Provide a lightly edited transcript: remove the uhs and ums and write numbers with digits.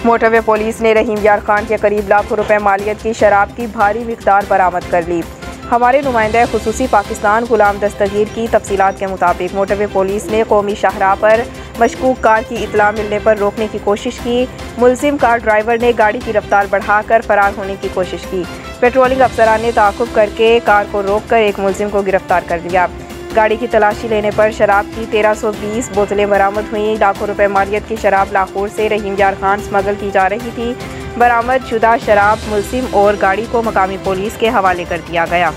Motorway police ने रहीम यार खान के करीब लाखों रुपए मालियत की शराब की भारी मिकदार बरामद कर ली। हमारे नुमाइंदा खुसूसी पाकिस्तान गुलाम दस्तगीर की तफसीलात के मुताबिक मोटरवे पुलिस ने कौमी शाहराह पर मशकूक कार की इतला मिलने पर रोकने की कोशिश की। मुलजिम कार ड्राइवर ने गाड़ी की रफ्तार बढ़ाकर फरार होने की कोशिश की। पेट्रोलिंग अफसरान ने ताक़ुब करके कार को रोककर एक मुलजिम को गिरफ्तार कर लिया। गाड़ी की तलाशी लेने पर शराब की 1320 बोतलें बरामद हुई। लाखों रुपए मालियत की शराब लाहौर से रहीम यार खान स्मगल की जा रही थी। बरामद शुदा शराब, मुलजिम और गाड़ी को मकामी पुलिस के हवाले कर दिया गया।